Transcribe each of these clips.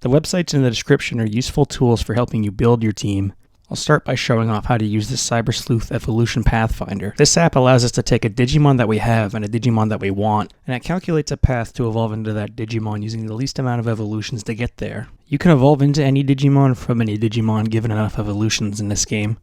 The websites in the description are useful tools for helping you build your team. I'll start by showing off how to use the Sleuth Evolution Pathfinder. This app allows us to take a Digimon that we have and a Digimon that we want, and it calculates a path to evolve into that Digimon using the least amount of evolutions to get there. You can evolve into any Digimon from any Digimon given enough evolutions in this game.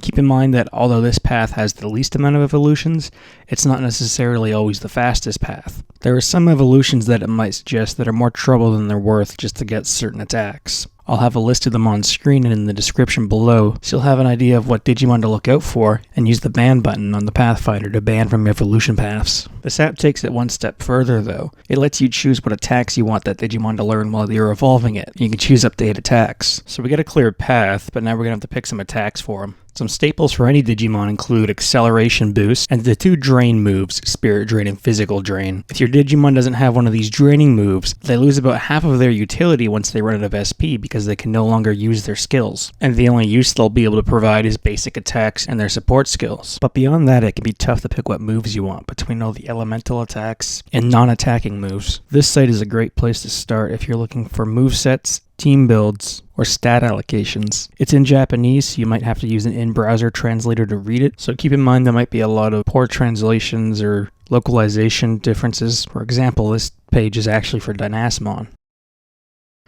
Keep in mind that although this path has the least amount of evolutions, it's not necessarily always the fastest path. There are some evolutions that it might suggest that are more trouble than they're worth just to get certain attacks. I'll have a list of them on screen and in the description below, so you'll have an idea of what Digimon to look out for, and use the ban button on the Pathfinder to ban from evolution paths. This app takes it one step further though. It lets you choose what attacks you want that Digimon to learn while you're evolving it. You can choose up to 8 attacks. So we get a clear path, but now we're going to have to pick some attacks for him. Some staples for any Digimon include Acceleration Boost and the 2 Drain moves, Spirit Drain and Physical Drain. If your Digimon doesn't have one of these draining moves, they lose about half of their utility once they run out of SP because they can no longer use their skills. And the only use they'll be able to provide is basic attacks and their support skills. But beyond that, it can be tough to pick what moves you want between all the elemental attacks and non-attacking moves. This site is a great place to start if you're looking for movesets, team builds, or stat allocations. It's in Japanese, so you might have to use an in-browser translator to read it, so keep in mind there might be a lot of poor translations or localization differences. For example, this page is actually for Dynasmon.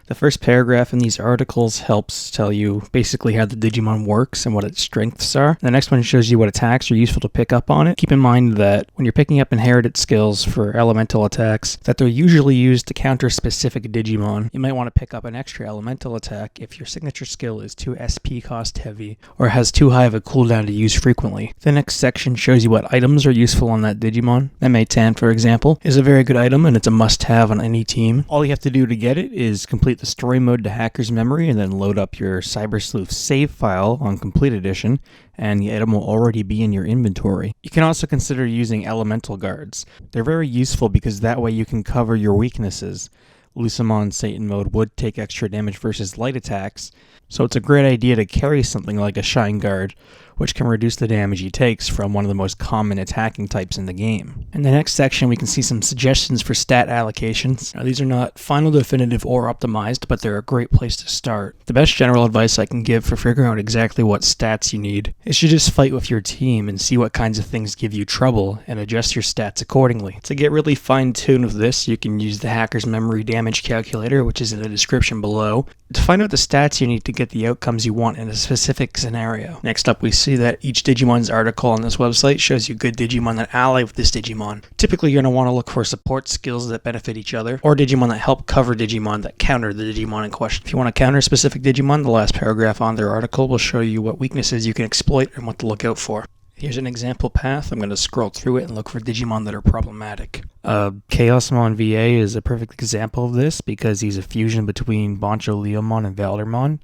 The first paragraph in these articles helps tell you basically how the Digimon works and what its strengths are. The next one shows you what attacks are useful to pick up on it. Keep in mind that when you're picking up inherited skills for elemental attacks, that they're usually used to counter specific Digimon. You might want to pick up an extra elemental attack if your signature skill is too SP cost heavy or has too high of a cooldown to use frequently. The next section shows you what items are useful on that Digimon. M810, for example, is a very good item and it's a must-have on any team. All you have to do to get it is complete the story mode to hacker's memory and then load up your Sleuth save file on complete edition, and the item will already be in your inventory. You can also consider using elemental guards. They're very useful because that way you can cover your weaknesses. Lucamon Satan mode would take extra damage versus light attacks, so it's a great idea to carry something like a Shine Guard, which can reduce the damage he takes from one of the most common attacking types in the game. In the next section we can see some suggestions for stat allocations. Now, these are not final, definitive, or optimized, but they're a great place to start. The best general advice I can give for figuring out exactly what stats you need is to just fight with your team and see what kinds of things give you trouble and adjust your stats accordingly. To get really fine-tuned with this, you can use the Hacker's Memory Damage Calculator, which is in the description below, to find out the stats you need to get the outcomes you want in a specific scenario. Next up, we see that each Digimon's article on this website shows you good Digimon that ally with this Digimon. Typically, you're going to want to look for support skills that benefit each other, or Digimon that help cover Digimon that counter the Digimon in question. If you want to counter a specific Digimon, the last paragraph on their article will show you what weaknesses you can exploit and what to look out for. Here's an example path. I'm going to scroll through it and look for Digimon that are problematic. Chaosmon VA is a perfect example of this because he's a fusion between Bancho Leomon and Valdermon,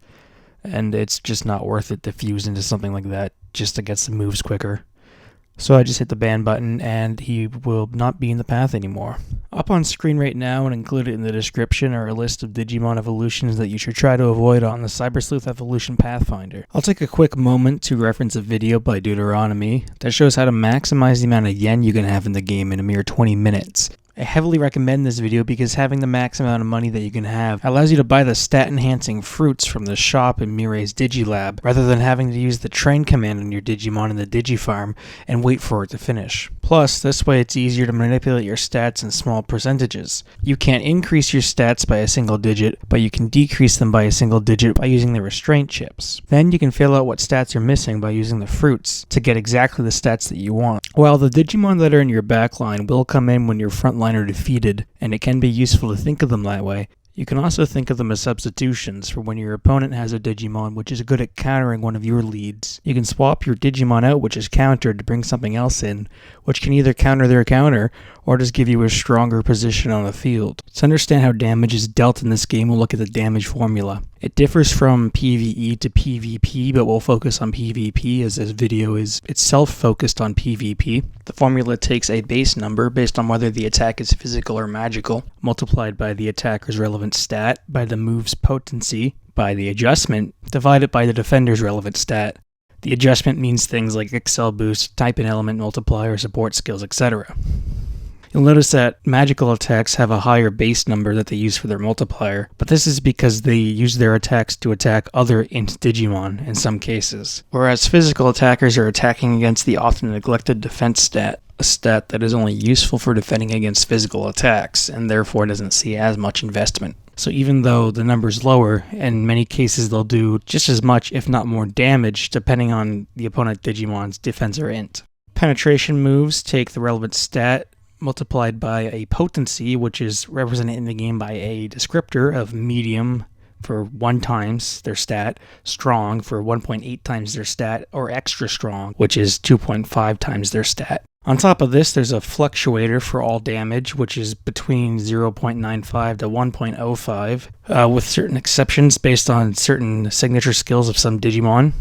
and it's just not worth it to fuse into something like that just to get some moves quicker. So I just hit the ban button and he will not be in the path anymore. Up on screen right now and included in the description are a list of Digimon evolutions that you should try to avoid on the Sleuth Evolution Pathfinder. I'll take a quick moment to reference a video by Deuteronomy that shows how to maximize the amount of yen you can have in the game in a mere 20 minutes. I heavily recommend this video because having the max amount of money that you can have allows you to buy the stat-enhancing fruits from the shop in Mirai's Digilab, rather than having to use the train command on your Digimon in the Digifarm and wait for it to finish. Plus, this way it's easier to manipulate your stats in small percentages. You can't increase your stats by a single digit, but you can decrease them by a single digit by using the restraint chips. Then you can feel out what stats you're missing by using the fruits to get exactly the stats that you want. While the Digimon that are in your backline will come in when your frontline are defeated, and it can be useful to think of them that way, you can also think of them as substitutions for when your opponent has a Digimon which is good at countering one of your leads. You can swap your Digimon out which is countered to bring something else in, which can either counter their counter or just give you a stronger position on the field. To understand how damage is dealt in this game, we'll look at the damage formula. It differs from PvE to PvP, but we'll focus on PvP as this video is itself focused on PvP. The formula takes a base number based on whether the attack is physical or magical, multiplied by the attacker's relevant stat, by the move's potency, by the adjustment, divided by the defender's relevant stat. The adjustment means things like Excel boost, type and element multiplier, support skills, etc. You'll notice that magical attacks have a higher base number that they use for their multiplier, but this is because they use their attacks to attack other int Digimon in some cases. Whereas physical attackers are attacking against the often neglected defense stat, a stat that is only useful for defending against physical attacks, and therefore doesn't see as much investment. So even though the number's lower, in many cases they'll do just as much, if not more damage, depending on the opponent Digimon's defense or int. Penetration moves take the relevant stat multiplied by a potency, which is represented in the game by a descriptor of medium for 1 times their stat, strong for 1.8 times their stat, or extra strong, which is 2.5 times their stat. On top of this, there's a fluctuator for all damage, which is between 0.95 to 1.05, with certain exceptions based on certain signature skills of some Digimon.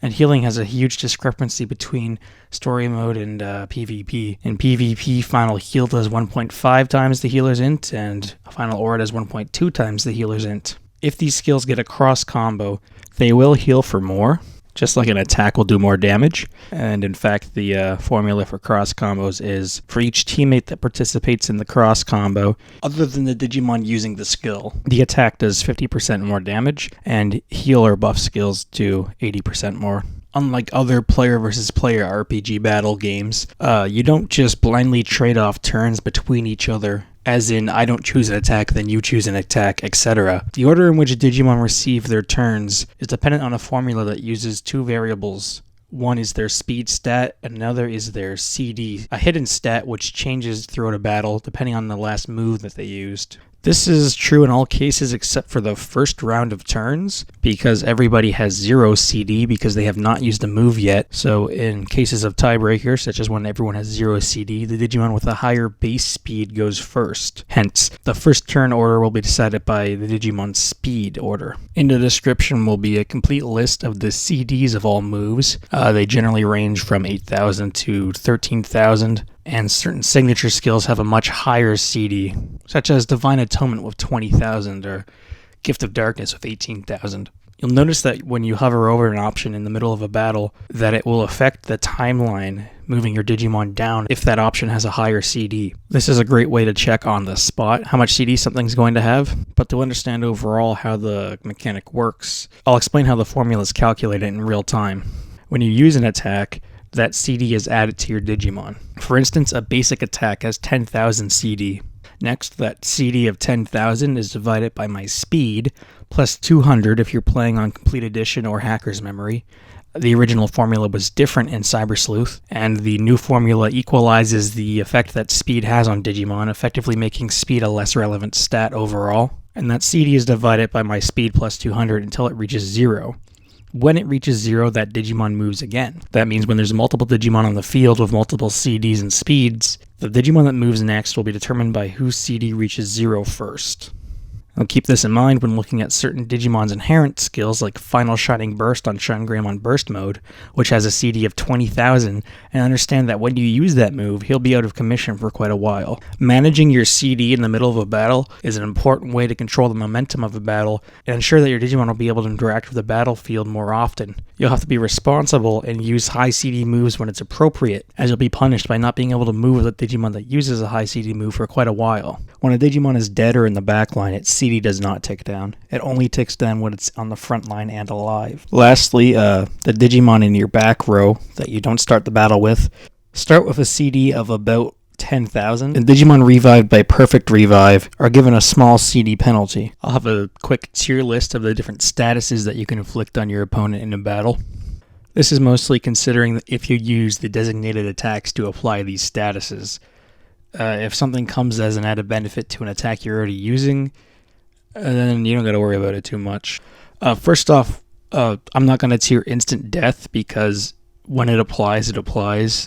And healing has a huge discrepancy between story mode and PvP. In PvP, final heal does 1.5 times the healer's int, and final aura does 1.2 times the healer's int. If these skills get a cross combo, they will heal for more, just like an attack will do more damage. And in fact, the formula for cross combos is for each teammate that participates in the cross combo, other than the Digimon using the skill, the attack does 50% more damage, and heal or buff skills do 80% more. Unlike other player versus player RPG battle games, you don't just blindly trade off turns between each other, as in I don't choose an attack, then you choose an attack, etc. The order in which Digimon receive their turns is dependent on a formula that uses 2 variables. One is their speed stat, and another is their CD, a hidden stat which changes throughout a battle depending on the last move that they used. This is true in all cases except for the first round of turns, because everybody has 0 CD because they have not used a move yet. So in cases of tiebreakers, such as when everyone has 0 CD, the Digimon with a higher base speed goes first. Hence, the first turn order will be decided by the Digimon speed order. In the description will be a complete list of the CDs of all moves. They generally range from 8,000 to 13,000. And certain signature skills have a much higher CD, such as Divine Atonement with 20,000 or Gift of Darkness with 18,000. You'll notice that when you hover over an option in the middle of a battle, that it will affect the timeline, moving your Digimon down if that option has a higher CD. This is a great way to check on the spot how much CD something's going to have, but to understand overall how the mechanic works, I'll explain how the formula is calculated in real time. When you use an attack, that CD is added to your Digimon. For instance, a basic attack has 10,000 CD. Next, that CD of 10,000 is divided by my speed, plus 200 if you're playing on Complete Edition or Hacker's Memory. The original formula was different in Cyber Sleuth, and the new formula equalizes the effect that speed has on Digimon, effectively making speed a less relevant stat overall. And that CD is divided by my speed plus 200 until it reaches 0. When it reaches 0, that Digimon moves again. That means when there's multiple Digimon on the field with multiple CDs and speeds, the Digimon that moves next will be determined by whose CD reaches 0 first. Now keep this in mind when looking at certain Digimon's inherent skills like Final Shining Burst on Shungram on Burst Mode, which has a CD of 20,000, and understand that when you use that move, he'll be out of commission for quite a while. Managing your CD in the middle of a battle is an important way to control the momentum of a battle and ensure that your Digimon will be able to interact with the battlefield more often. You'll have to be responsible and use high CD moves when it's appropriate, as you'll be punished by not being able to move with a Digimon that uses a high CD move for quite a while. When a Digimon is dead or in the backline, its CD does not tick down. It only ticks down when it's on the front line and alive. Lastly, the Digimon in your back row that you don't start the battle with, start with a CD of about 10,000, and Digimon revived by Perfect Revive are given a small CD penalty. I'll have a quick tier list of the different statuses that you can inflict on your opponent in a battle. This is mostly considering if you use the designated attacks to apply these statuses. If something comes as an added benefit to an attack you're already using, then you don't got to worry about it too much. First off, I'm not going to tier Instant Death because when it applies,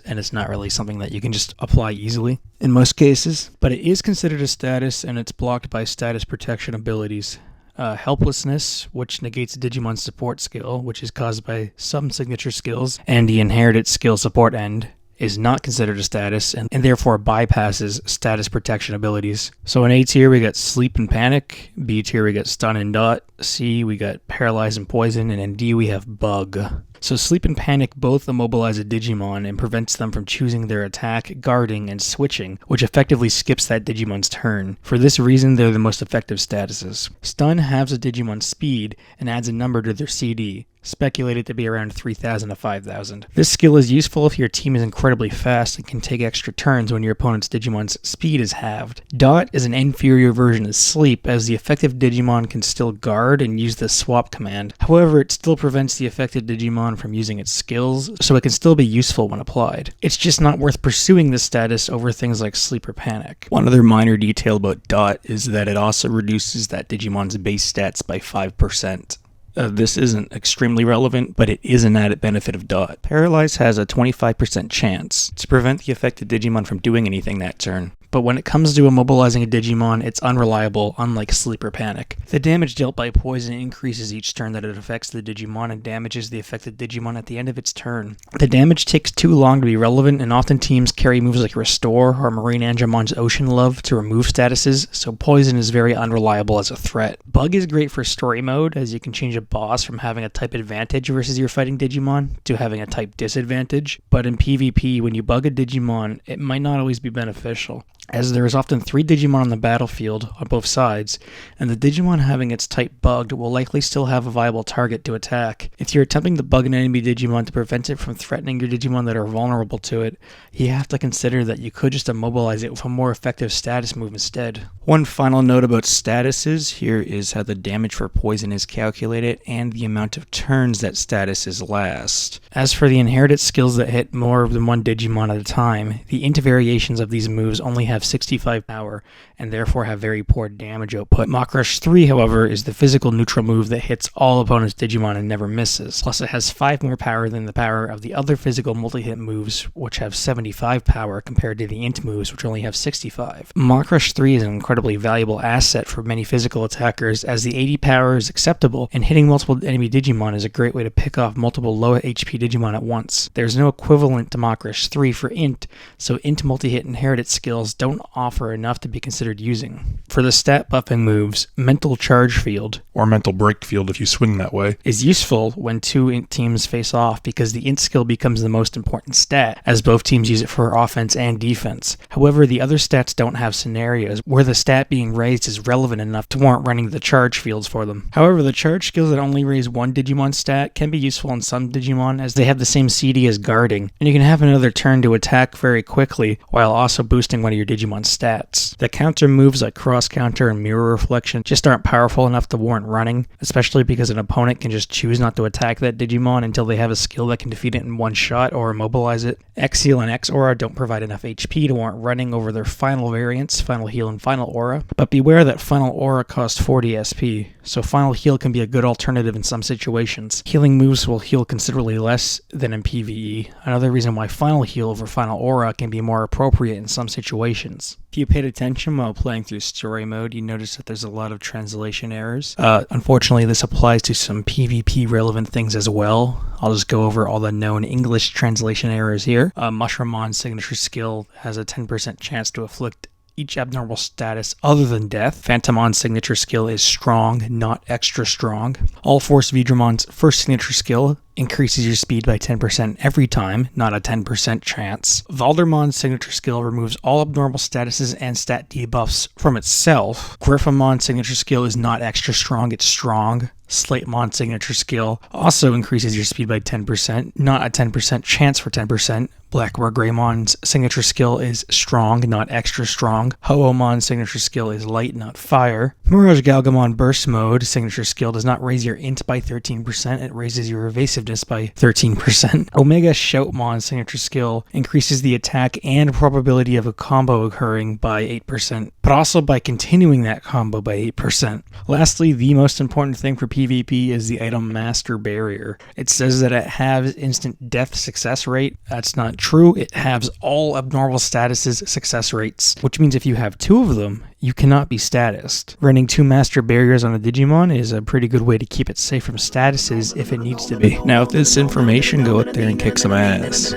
and it's not really something that you can just apply easily in most cases. But it is considered a status, and it's blocked by status protection abilities. Helplessness, which negates Digimon's support skill, which is caused by some signature skills, and the inherited skill support end, is not considered a status and therefore bypasses status protection abilities. So in A tier we got Sleep and Panic, B tier we got Stun and Dot, C we got Paralyze and Poison, and in D we have Bug. So Sleep and Panic both immobilize a Digimon and prevents them from choosing their attack, guarding, and switching, which effectively skips that Digimon's turn. For this reason, they're the most effective statuses. Stun halves a Digimon's speed and adds a number to their CD, speculated to be around 3,000 to 5,000. This skill is useful if your team is incredibly fast and can take extra turns when your opponent's Digimon's speed is halved. Dot is an inferior version of Sleep, as the effective Digimon can still guard and use the swap command. However, it still prevents the affected Digimon from using its skills, so it can still be useful when applied. It's just not worth pursuing this status over things like Sleep or Panic. One other minor detail about Dot is that it also reduces that Digimon's base stats by 5%. This isn't extremely relevant, but it is an added benefit of Dot. Paralyze has a 25% chance to prevent the affected Digimon from doing anything that turn. But when it comes to immobilizing a Digimon, it's unreliable, unlike Sleep or Panic. The damage dealt by poison increases each turn that it affects the Digimon and damages the affected Digimon at the end of its turn. The damage takes too long to be relevant, and often teams carry moves like Restore or Marine Angemon's Ocean Love to remove statuses, so poison is very unreliable as a threat. Bug is great for story mode, as you can change a boss from having a type advantage versus your fighting Digimon to having a type disadvantage, but in PvP, when you bug a Digimon, it might not always be beneficial, as there is often 3 Digimon on the battlefield on both sides, and the Digimon having its type bugged will likely still have a viable target to attack. If you're attempting to bug an enemy Digimon to prevent it from threatening your Digimon that are vulnerable to it, you have to consider that you could just immobilize it with a more effective status move instead. One final note about statuses here is how the damage for poison is calculated and the amount of turns that statuses last. As for the inherited skills that hit more than one Digimon at a time, the int variations of these moves only have 65 power and therefore have very poor damage output. Mach Rush 3, however, is the physical neutral move that hits all opponents' Digimon and never misses. Plus, it has 5 more power than the power of the other physical multi-hit moves, which have 75 power compared to the int moves, which only have 65. Mach Rush 3 is an incredibly valuable asset for many physical attackers, as the 80 power is acceptable, and hitting multiple enemy Digimon is a great way to pick off multiple low HP Digimon at once. There's no equivalent to Mach Rush 3 for int, so int multi-hit inherited skills don't offer enough to be considered using. For the stat buffing moves, Mental Charge Field, or Mental Break Field if you swing that way, is useful when 2 int teams face off because the int skill becomes the most important stat, as both teams use it for offense and defense. However, the other stats don't have scenarios where the stat being raised is relevant enough to warrant running the charge fields for them. However, the charge skills that only raise one Digimon stat can be useful in some Digimon, as they have the same CD as guarding, and you can have another turn to attack very quickly while also boosting one of your Digimon stats. The counter moves like Cross Counter and Mirror Reflection just aren't powerful enough to warrant running, especially because an opponent can just choose not to attack that Digimon until they have a skill that can defeat it in one shot or immobilize it. X-Heal and X-Aura don't provide enough HP to warrant running over their final variants, Final Heal and Final Aura, but beware that Final Aura costs 40 SP, so Final Heal can be a good alternative in some situations. Healing moves will heal considerably less than in PvE, another reason why Final Heal over Final Aura can be more appropriate in some situations. If you paid attention while playing through story mode, you notice that there's a lot of translation errors. Unfortunately, this applies to some PvP relevant things as well. I'll just go over all the known English translation errors here. Mushroommon's signature skill has a 10% chance to afflict each abnormal status other than death. Phantomon's signature skill is strong, not extra strong. All Force Vidramon's first signature skill increases your speed by 10% every time, not a 10% chance. Valdermon's signature skill removes all abnormal statuses and stat debuffs from itself. Griffamon's signature skill is not extra strong, it's strong. Slatemon's signature skill also increases your speed by 10%, not a 10% chance for 10%. Blackroar Greymon's signature skill is strong, not extra strong. Ho-Omon's signature skill is light, not fire. Mirage Galgamon Burst Mode signature skill does not raise your int by 13%, it raises your evasiveness by 13%. Omega Shoutmon's signature skill increases the attack and probability of a combo occurring by 8%, but also by continuing that combo by 8%. Lastly, the most important thing for PvP is the item Master Barrier. It says that it halves instant death success rate. That's not true. It halves all abnormal statuses success rates, which means if you have 2 of them, you cannot be statused. Running 2 Master Barriers on a Digimon is a pretty good way to keep it safe from statuses if it needs to be. Now, with this information, go out there and kick some ass.